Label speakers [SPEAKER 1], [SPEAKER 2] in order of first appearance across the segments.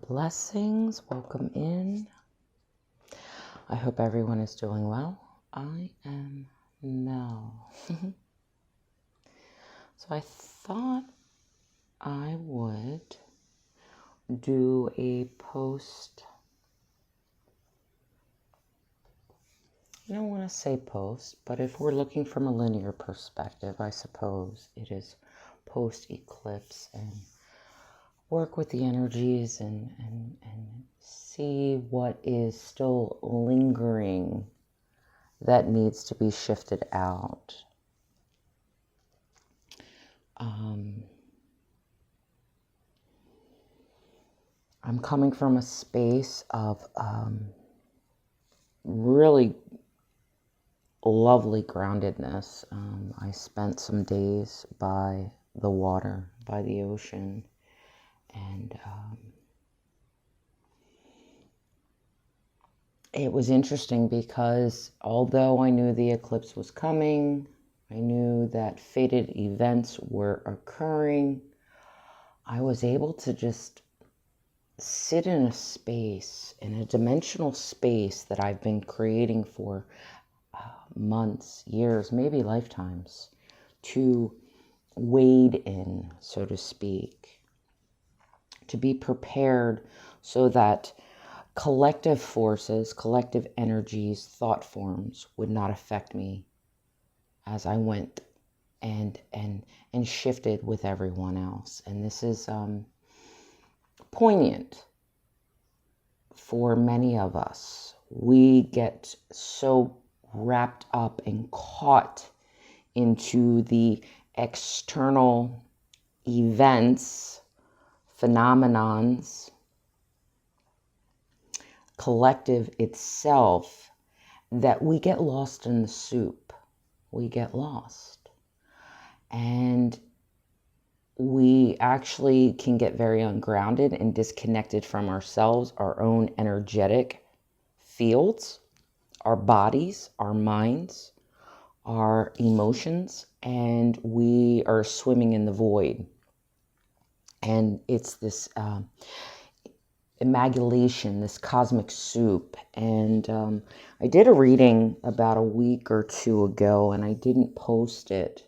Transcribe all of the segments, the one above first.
[SPEAKER 1] Blessings, welcome in. I hope everyone is doing well. I am Mel. So I thought I would do a post. I don't want to say post, but if we're looking from a linear perspective, I suppose it is post-eclipse, and work with the energies and see what is still lingering that needs to be shifted out. I'm coming from a space of really lovely groundedness. I spent some days by the water, by the ocean, and it was interesting because although I knew the eclipse was coming, I knew that fated events were occurring, I was able to just sit in a space, in a dimensional space that I've been creating for months, years, maybe lifetimes, to wade in, so to speak, to be prepared so that collective forces, collective energies, thought forms would not affect me as I went and shifted with everyone else. And this is poignant for many of us. We get so wrapped up and caught into the external events, phenomenons, collective itself, that we get lost in the soup. We get lost. And we actually can get very ungrounded and disconnected from ourselves, our own energetic fields, our bodies, our minds, our emotions, and we are swimming in the void. And it's this amalgamation, this cosmic soup. And I did a reading about a week or two ago, and I didn't post it.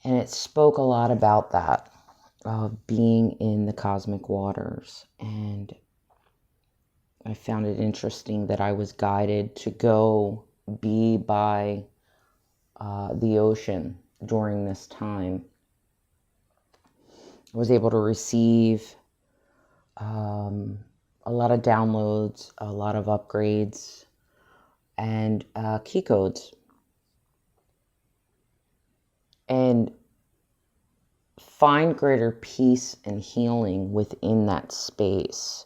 [SPEAKER 1] And it spoke a lot about that, being in the cosmic waters. And I found it interesting that I was guided to go be by the ocean during this time. I was able to receive a lot of downloads, a lot of upgrades, and key codes. And find greater peace and healing within that space,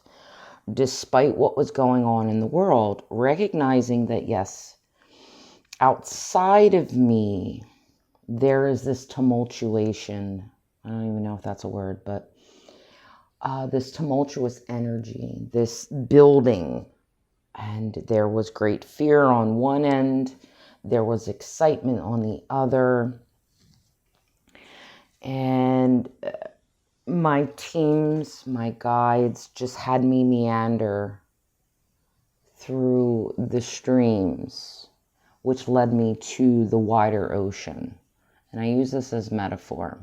[SPEAKER 1] despite what was going on in the world, recognizing that, yes, outside of me, there is this tumultuation. I don't even know if that's a word, but this tumultuous energy, this building. And there was great fear on one end. There was excitement on the other. And my teams, my guides just had me meander through the streams, which led me to the wider ocean. And I use this as metaphor.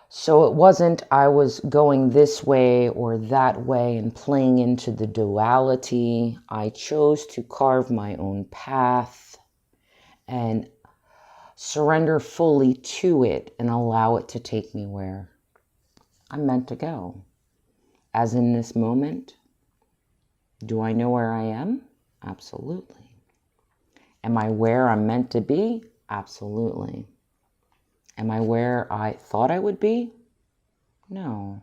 [SPEAKER 1] So it wasn't I was going this way or that way and playing into the duality. I chose to carve my own path and surrender fully to it and allow it to take me where I'm meant to go. As in this moment, do I know where I am? Absolutely. Am I where I'm meant to be? Absolutely. Am I where I thought I would be? No.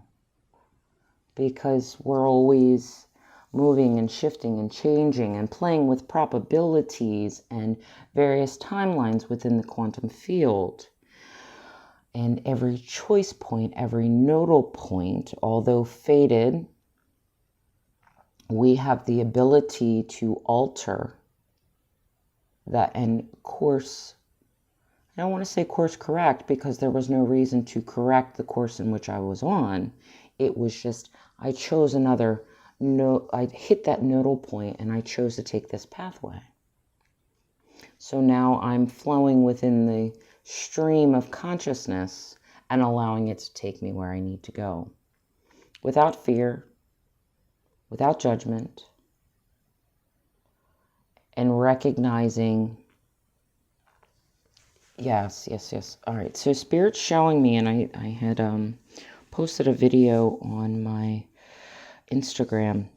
[SPEAKER 1] Because we're always moving and shifting and changing and playing with probabilities and various timelines within the quantum field. And every choice point, every nodal point, although fated, we have the ability to alter that and course. I don't want to say course correct because there was no reason to correct the course in which I was on. It was just, I chose another, no, I hit that nodal point and I chose to take this pathway. So now I'm flowing within the stream of consciousness and allowing it to take me where I need to go. Without fear, without judgment, and recognizing, yes. All right, so Spirit's showing me, and I had posted a video on my Instagram,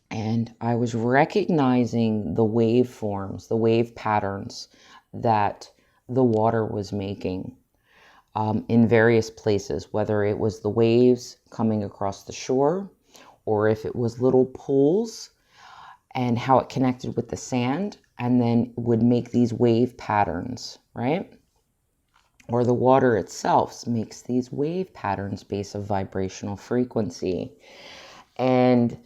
[SPEAKER 1] and I was recognizing the waveforms, the wave patterns that the water was making in various places, whether it was the waves coming across the shore or if it was little pools, and how it connected with the sand and then would make these wave patterns, right? Or the water itself makes these wave patterns based on vibrational frequency. And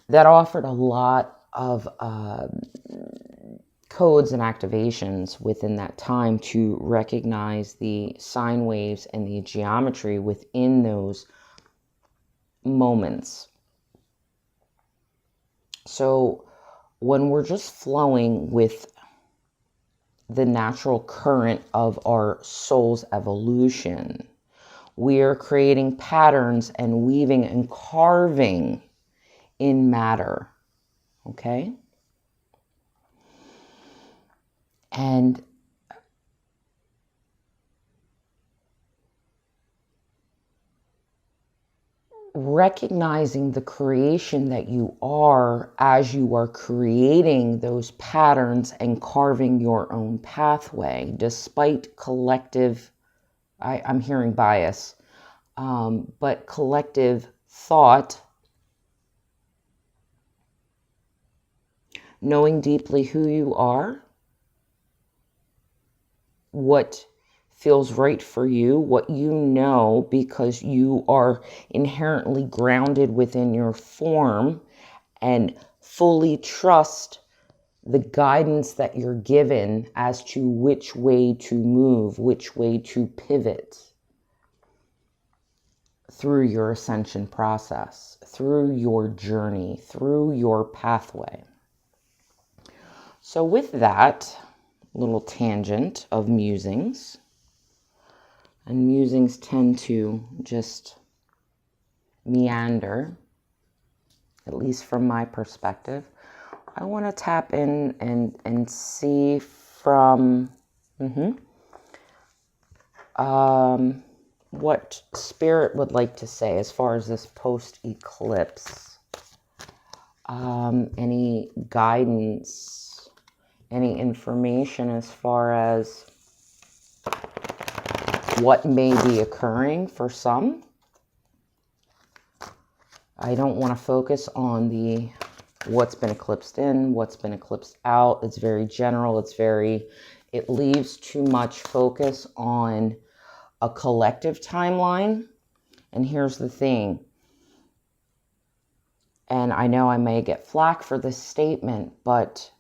[SPEAKER 1] that offered a lot of codes and activations within that time to recognize the sine waves and the geometry within those moments. So when we're just flowing with the natural current of our soul's evolution, we are creating patterns and weaving and carving in matter, okay? And recognizing the creation that you are as you are creating those patterns and carving your own pathway, despite collective, I'm hearing bias, but collective thought, knowing deeply who you are, what feels right for you, what you know, because you are inherently grounded within your form and fully trust the guidance that you're given as to which way to move, which way to pivot through your ascension process, through your journey, through your pathway. So with that little tangent of musings, and musings tend to just meander, at least from my perspective, I want to tap in and see from what Spirit would like to say as far as this post-eclipse. Any guidance, any information as far as what may be occurring for some. I don't want to focus on the what's been eclipsed in, what's been eclipsed out. It's very general. It leaves too much focus on a collective timeline. And here's the thing. And I know I may get flack for this statement, but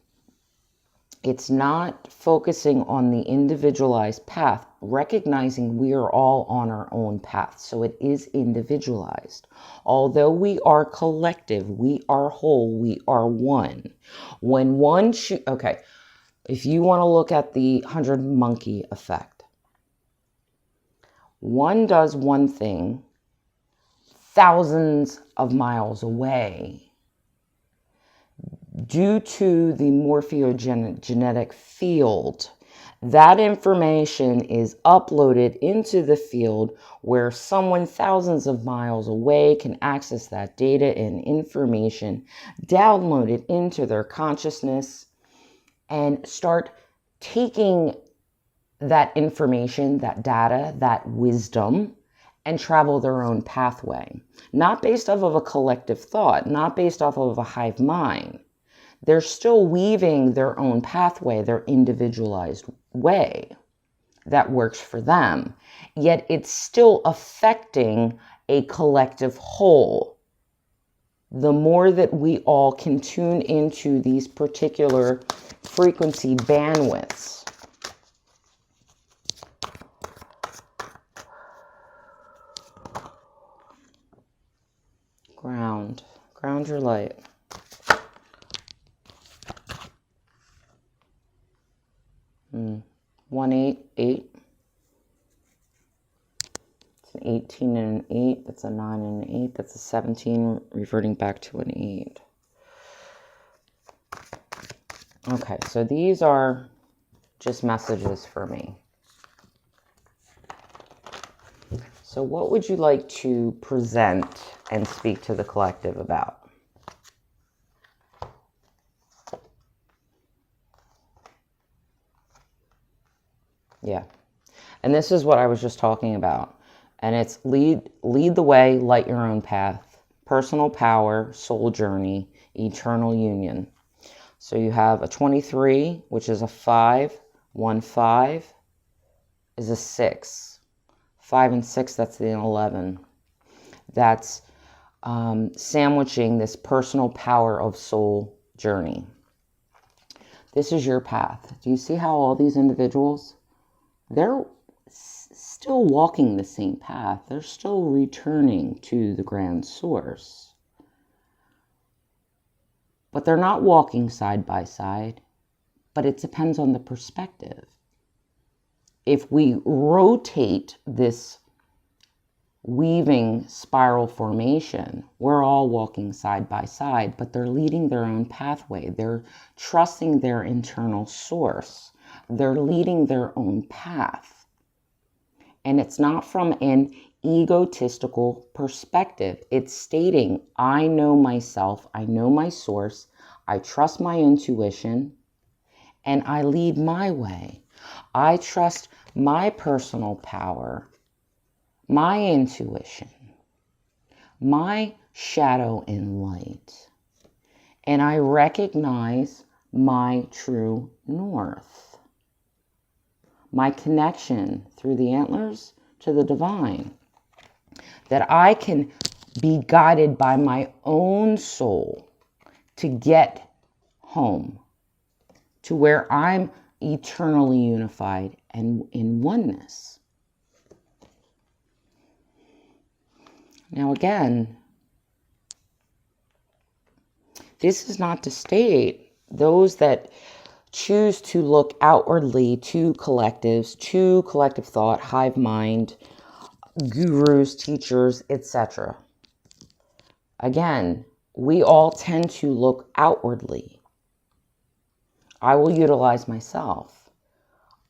[SPEAKER 1] it's not focusing on the individualized path, recognizing we are all on our own path. So it is individualized. Although we are collective, we are whole, we are one. When one okay, if you want to look at the 100 monkey effect, one does one thing thousands of miles away. Due to the morphogenetic field, that information is uploaded into the field where someone thousands of miles away can access that data and information, download it into their consciousness, and start taking that information, that data, that wisdom, and travel their own pathway. Not based off of a collective thought, not based off of a hive mind. They're still weaving their own pathway, their individualized way that works for them. Yet it's still affecting a collective whole. The more that we all can tune into these particular frequency bandwidths, ground. Ground your light. Hmm. 1, 8, 8. It's an 18 and an 8. That's a 9 and an 8. That's a 17, reverting back to an 8. Okay, so these are just messages for me. So what would you like to present and speak to the collective about? Yeah. And this is what I was just talking about. And it's lead the way, light your own path, personal power, soul journey, eternal union. So you have a 23, which is a 5, 1, 5 is a 6. 5 and 6, that's the 11. That's sandwiching this personal power of soul journey. This is your path. Do you see how all these individuals, they're still walking the same path. They're still returning to the grand source. But they're not walking side by side, but it depends on the perspective. If we rotate this weaving spiral formation, we're all walking side by side, but they're leading their own pathway. They're trusting their internal source. They're leading their own path. And it's not from an egotistical perspective. It's stating, I know myself, I know my source, I trust my intuition, and I lead my way. I trust my personal power, my intuition, my shadow and light, and I recognize my true north, my connection through the antlers to the divine, that I can be guided by my own soul to get home, to where I'm eternally unified and in oneness. Now again, this is not to state those that choose to look outwardly to collectives, to collective thought, hive mind, gurus, teachers, etc. Again, we all tend to look outwardly. I will utilize myself.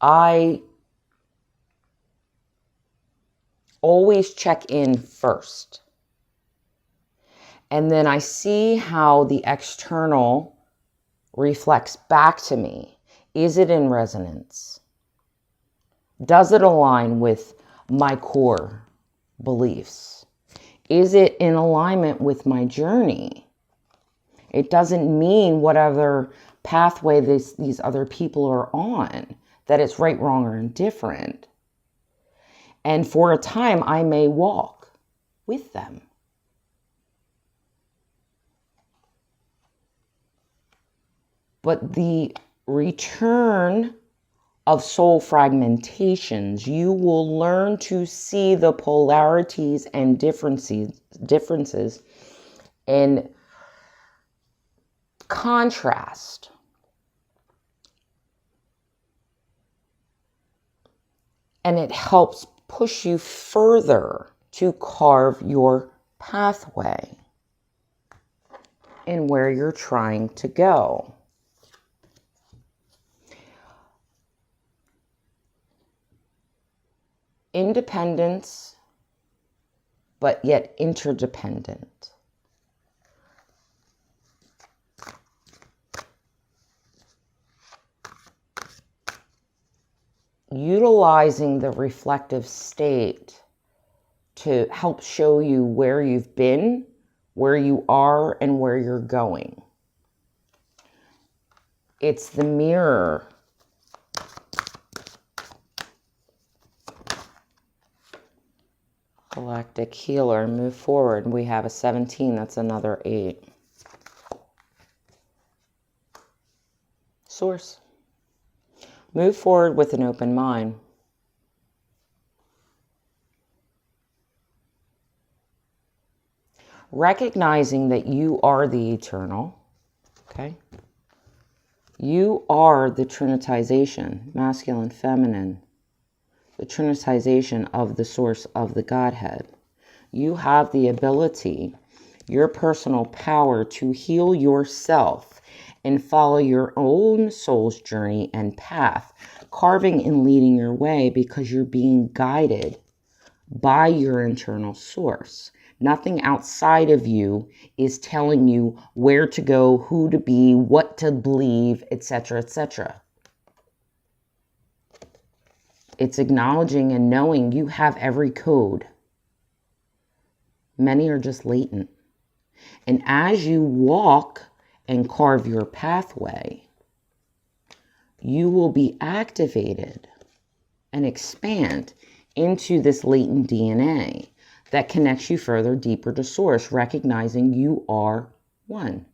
[SPEAKER 1] I always check in first. And then I see how the external reflects back to me. Is it in resonance? Does it align with my core beliefs? Is it in alignment with my journey? It doesn't mean whatever pathway these other people are on, that it's right, wrong, or indifferent. And for a time, I may walk with them. But the return of soul fragmentations, you will learn to see the polarities and differences in contrast. And it helps push you further to carve your pathway in where you're trying to go. Independence, but yet interdependent. Utilizing the reflective state to help show you where you've been, where you are, and where you're going. It's the mirror. Galactic healer, move forward. We have a 17, that's another 8. Source. Move forward with an open mind. recognizing that you are the eternal, okay? You are the trinitization, masculine, feminine, the trinitization of the source of the Godhead. You have the ability, your personal power to heal yourself and follow your own soul's journey and path, carving and leading your way because you're being guided by your internal source. Nothing outside of you is telling you where to go, who to be, what to believe, etc., etc. It's acknowledging and knowing you have every code. Many are just latent. And as you walk and carve your pathway, you will be activated and expand into this latent DNA that connects you further, deeper to source, recognizing you are one.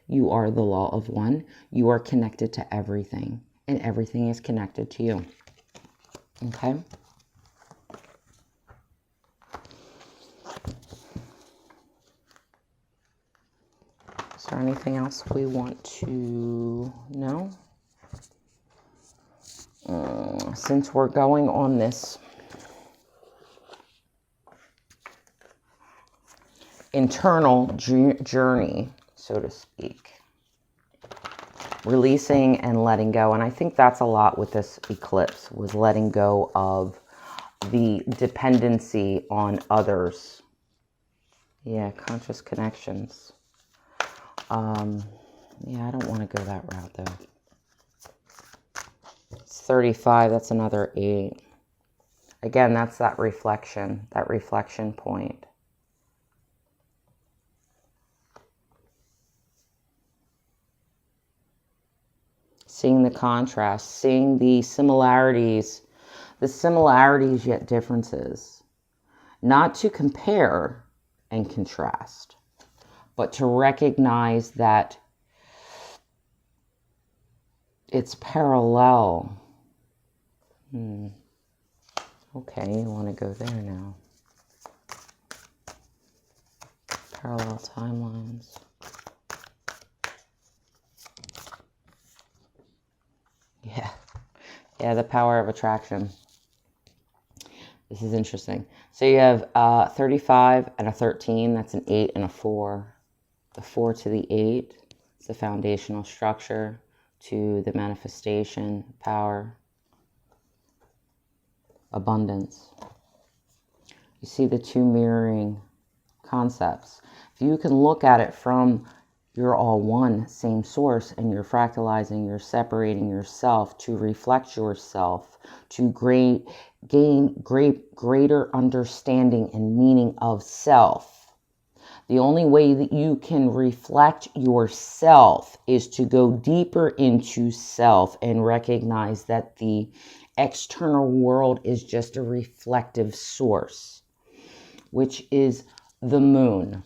[SPEAKER 1] You are the law of one. You are connected to everything, and everything is connected to you. Okay? Is there anything else we want to know? Since we're going on this internal journey, so to speak, releasing and letting go. And I think that's a lot with this eclipse, was letting go of the dependency on others. Yeah, conscious connections. Yeah, I don't want to go that route though. It's 35, that's another 8. Again, that's that reflection point. Seeing the contrast, seeing the similarities yet differences. Not to compare and contrast, but to recognize that it's parallel. Okay, you want to go there now. Parallel timelines. Yeah, the power of attraction. This is interesting. So you have 35 and a 13. That's an 8 and a 4. The 4 to the 8 is the foundational structure to the manifestation, power, abundance. You see the two mirroring concepts. If you can look at it from you're all one, same source, and you're fractalizing, you're separating yourself to reflect yourself, to gain greater understanding and meaning of self. The only way that you can reflect yourself is to go deeper into self and recognize that the external world is just a reflective source, which is the moon.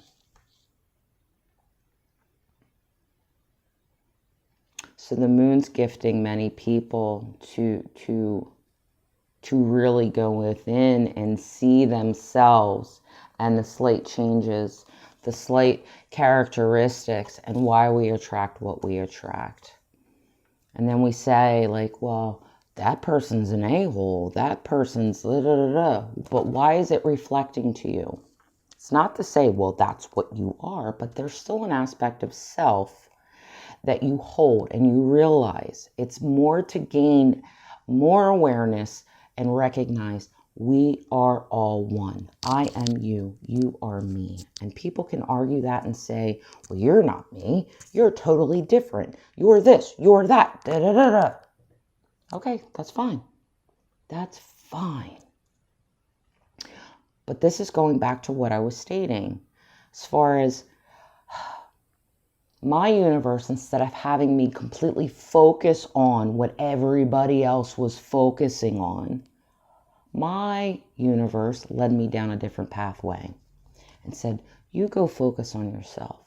[SPEAKER 1] So the moon's gifting many people to really go within and see themselves and the slight changes, the slight characteristics, and why we attract what we attract. And then we say, like, well, that person's an a-hole, that person's da da da da. But why is it reflecting to you? It's not to say, well, that's what you are, but there's still an aspect of self that you hold and you realize it's more to gain more awareness and recognize we are all one. I am you, you are me. And people can argue that and say, well, you're not me, you're totally different. You're this, you're that, da da da da. Okay, that's fine. That's fine. But this is going back to what I was stating. As far as my universe, instead of having me completely focus on what everybody else was focusing on, my universe led me down a different pathway and said, you go focus on yourself.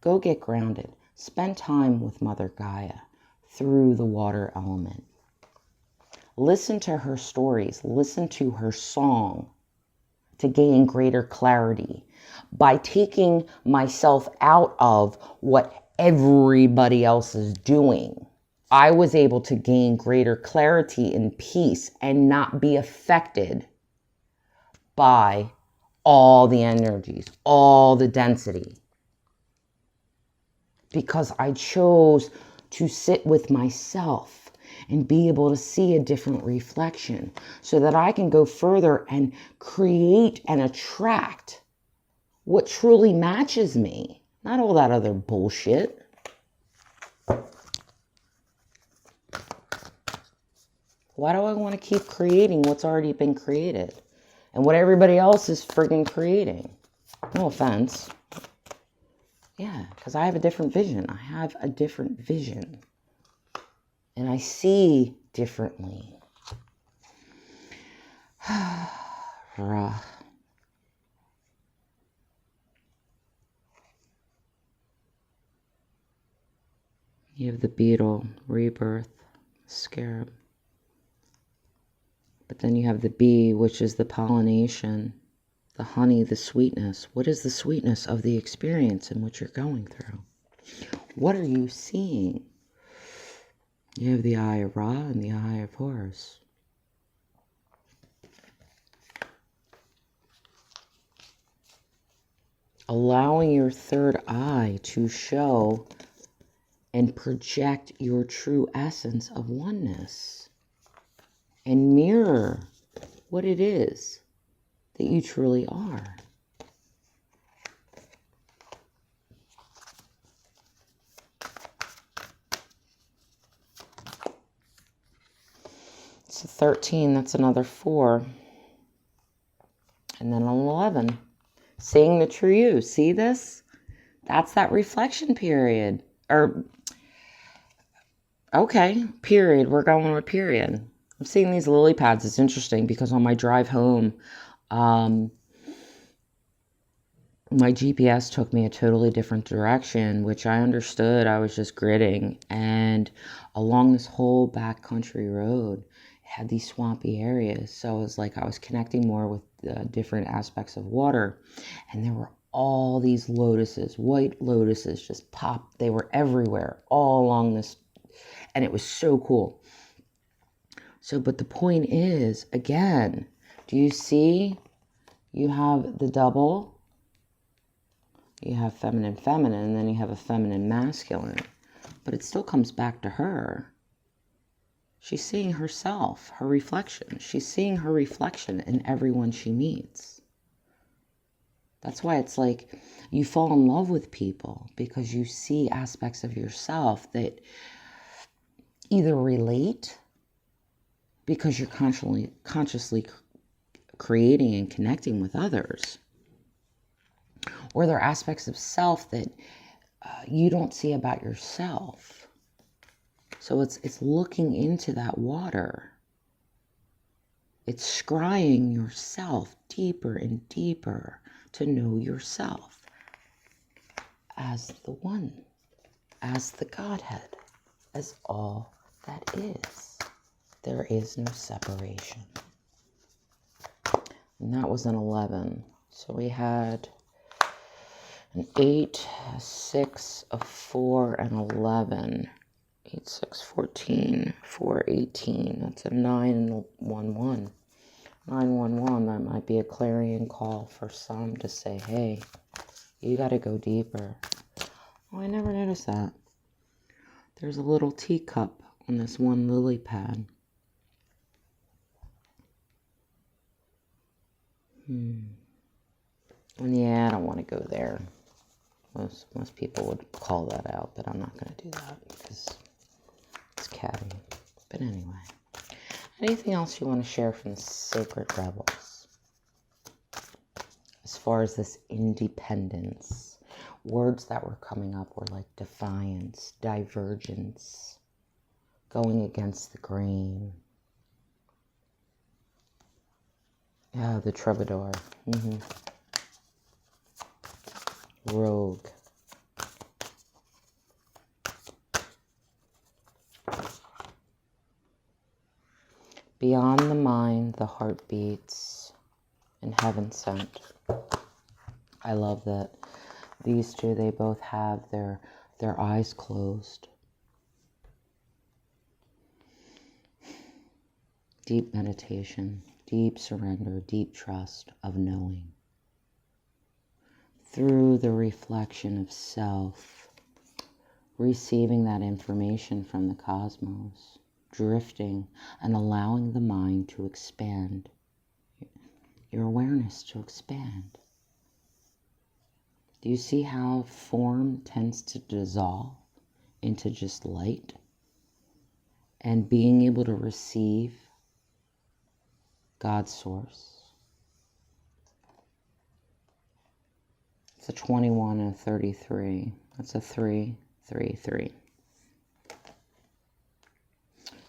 [SPEAKER 1] Go get grounded. Spend time with Mother Gaia through the water element. Listen to her stories. Listen to her song to gain greater clarity, by taking myself out of what everybody else is doing. I was able to gain greater clarity and peace and not be affected by all the energies, all the density. Because I chose to sit with myself and be able to see a different reflection so that I can go further and create and attract what truly matches me, not all that other bullshit. Why do I want to keep creating what's already been created and what everybody else is friggin' creating? No offense. Yeah, because I have a different vision. I have a different vision. And I see differently. You have the beetle, rebirth, scarab. But then you have the bee, which is the pollination, the honey, the sweetness. What is the sweetness of the experience in which you're going through? What are you seeing? You have the eye of Ra and the eye of Horus. Allowing your third eye to show and project your true essence of oneness and mirror what it is that you truly are. So 13, that's another 4. And then an 11. Seeing the true you. See this? That's that reflection period. Okay, period. We're going with period. I'm seeing these lily pads. It's interesting because on my drive home, my GPS took me a totally different direction, which I understood. I was just gridding. And along this whole back country road, it had these swampy areas. So it was like I was connecting more with different aspects of water. And there were all these lotuses, white lotuses, just popped. They were everywhere, all along this. And it was so cool. So, but the point is, again, do you see? You have the double. You have feminine, and then you have a feminine, masculine. But it still comes back to her. She's seeing herself, her reflection. She's seeing her reflection in everyone she meets. That's why it's like you fall in love with people because you see aspects of yourself that either relate because you're consciously creating and connecting with others, or there are aspects of self that you don't see about yourself. So it's looking into that water. It's scrying yourself deeper and deeper to know yourself as the one, as the Godhead, as all that is. There is no separation. And that was an 11. So we had an 8, a 6, a 4, and 11. 8, 6, 14, 4, 18. That's a 9 and a 1, 1. 911, that might be a clarion call for some to say, hey, you got to go deeper. Oh, I never noticed that. There's a little teacup on this one lily pad. And yeah, I don't want to go there. Most people would call that out, but I'm not going to do that because it's catty. But anyway, anything else you want to share from the Sacred Rebels? As far as this independence, words that were coming up were like defiance, divergence, going against the grain. Yeah, the troubadour. Rogue. Beyond the mind, the heart beats, and heaven sent. I love that these two, they both have their eyes closed. Deep meditation, deep surrender, deep trust of knowing. Through the reflection of self, receiving that information from the cosmos, drifting and allowing the mind to expand, your awareness to expand. Do you see how form tends to dissolve into just light? And being able to receive God's source. It's a 21 and 33. That's a 3, 3, 3.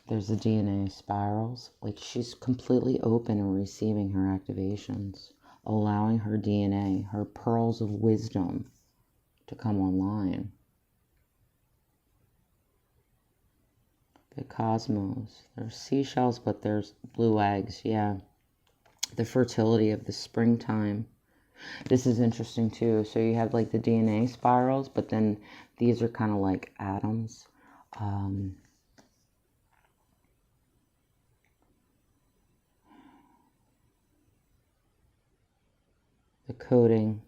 [SPEAKER 1] There's the DNA spirals. Like, she's completely open and receiving her activations, allowing her DNA, her pearls of wisdom to come online. The cosmos. There's seashells, but there's blue eggs. Yeah. The fertility of the springtime. This is interesting too. So you have like the DNA spirals, but then these are kind of like atoms. The coding.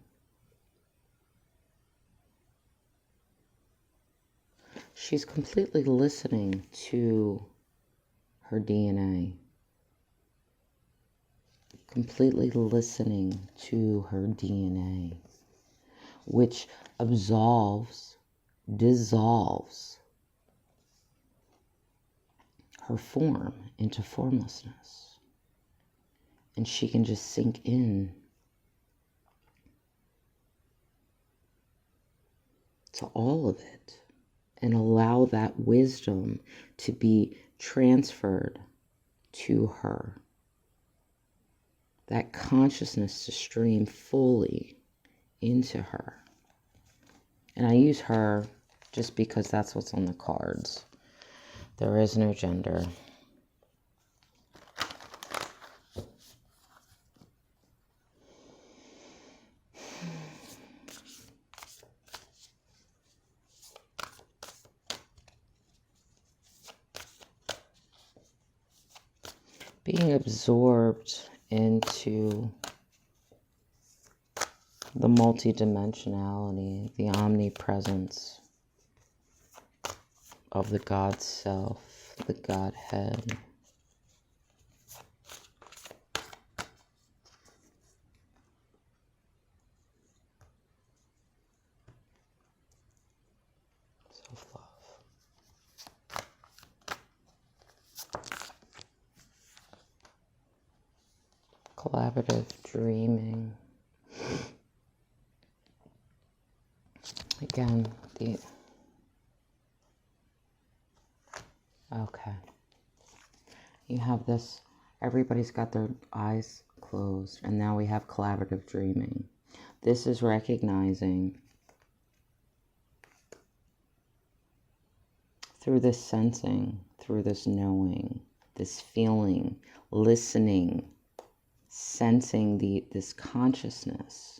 [SPEAKER 1] She's completely listening to her DNA. Completely listening to her DNA, which dissolves her form into formlessness. And she can just sink in to all of it and allow that wisdom to be transferred to her. That consciousness to stream fully into her. And I use her just because that's what's on the cards. There is no gender. Being absorbed into the multidimensionality, the omnipresence of the God Self, the Godhead. Self-love. Collaborative dreaming. Again, okay. You have this, everybody's got their eyes closed, and now we have collaborative dreaming. This is recognizing through this sensing, through this knowing, this feeling, listening, sensing this consciousness.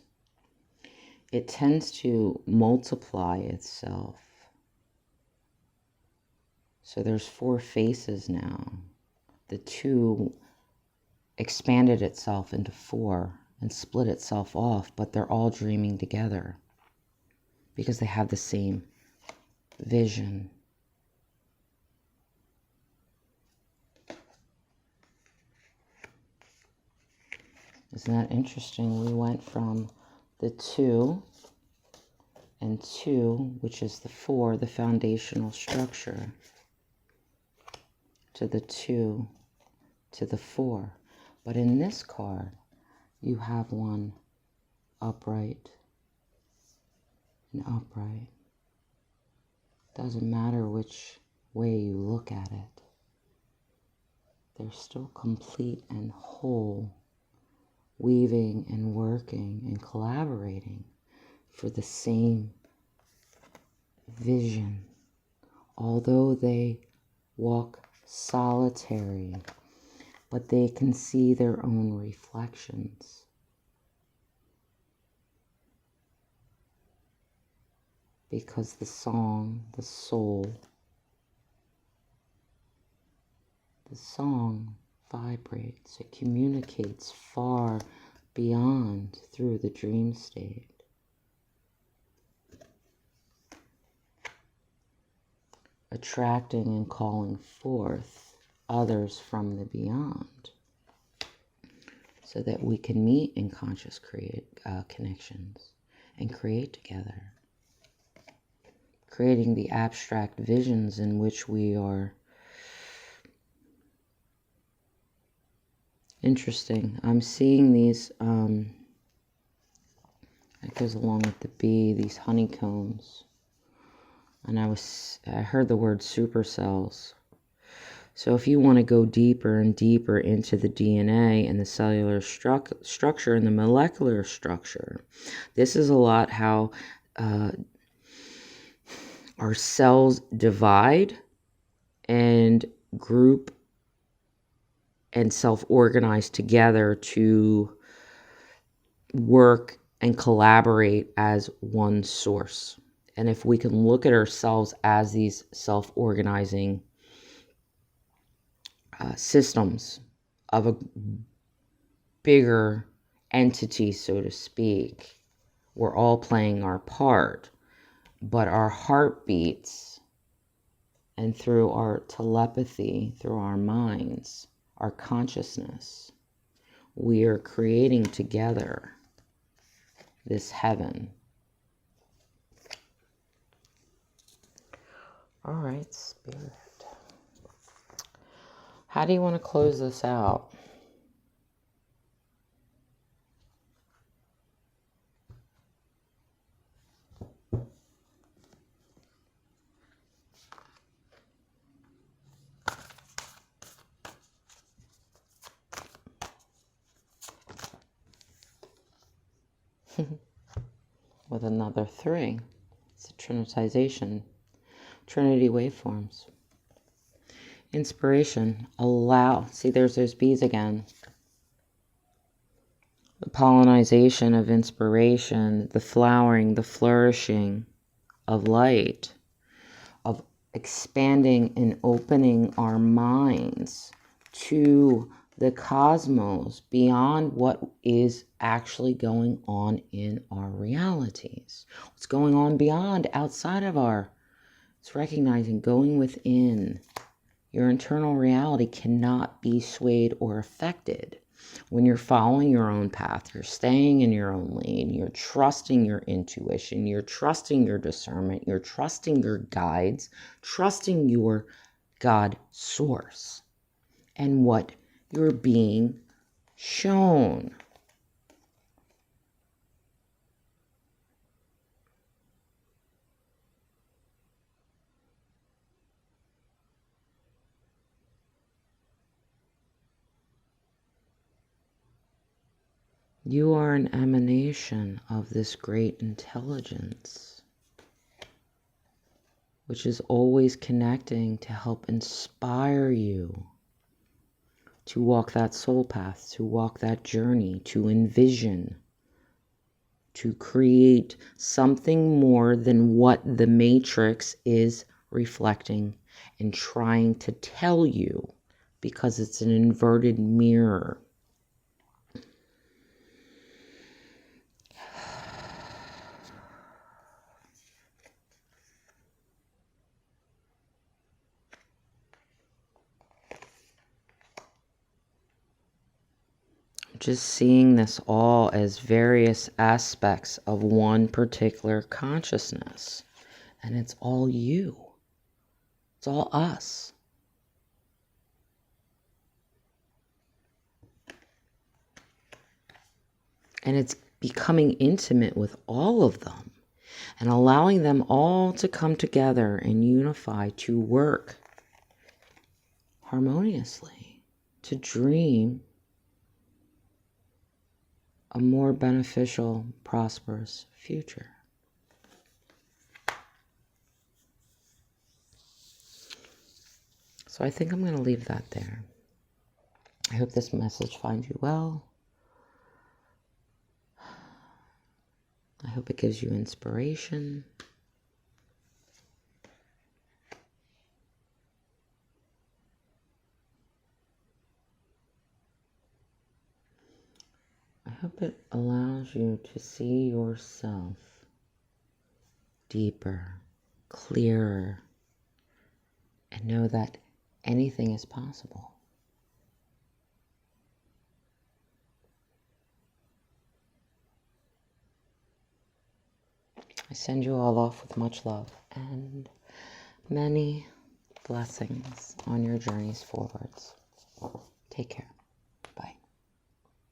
[SPEAKER 1] It tends to multiply itself. So there's 4 faces now. The 2 expanded itself into 4 and split itself off, but they're all dreaming together because they have the same vision. Isn't that interesting? We went from the 2 and 2, which is the 4, the foundational structure, to the 2 to the 4. But in this card, you have one upright and upright. Doesn't matter which way you look at it. They're still complete and whole, weaving and working and collaborating for the same vision. Although they walk solitary, but they can see their own reflections. because the song, the soul, the song vibrates. It communicates far beyond through the dream state. Attracting and calling forth others from the beyond so that we can meet in conscious connections and create together. Creating the abstract visions in which we are. Interesting. I'm seeing these, it goes along with the bee, these honeycombs. And I heard the word supercells. So if you want to go deeper and deeper into the DNA and the cellular structure and the molecular structure, this is a lot how our cells divide and group and self-organize together to work and collaborate as one source. And if we can look at ourselves as these self-organizing systems of a bigger entity, so to speak, we're all playing our part, but our heartbeats and through our telepathy, through our minds, our consciousness, we are creating together this heaven. All right, Spirit. How do you want to close this out? With another 3. It's a trinitization. Trinity waveforms. Inspiration. Allow. See, there's those bees again. The pollinization of inspiration, the flowering, the flourishing of light, of expanding and opening our minds to the cosmos beyond what is actually going on in our realities. What's going on beyond, outside of our, it's recognizing, going within. Your internal reality cannot be swayed or affected. When you're following your own path, you're staying in your own lane, you're trusting your intuition, you're trusting your discernment, you're trusting your guides, trusting your God source and what you're being shown. You are an emanation of this great intelligence, which is always connecting to help inspire you to walk that soul path, to walk that journey, to envision, to create something more than what the matrix is reflecting and trying to tell you, because it's an inverted mirror. Just seeing this all as various aspects of one particular consciousness. And it's all you. It's all us. And it's becoming intimate with all of them and allowing them all to come together and unify to work harmoniously, to dream a more beneficial, prosperous future. So I think I'm going to leave that there. I hope this message finds you well. I hope it gives you inspiration. hope it allows you to see yourself deeper, clearer, and know that anything is possible. I send you all off with much love and many blessings on your journeys forwards. Take care.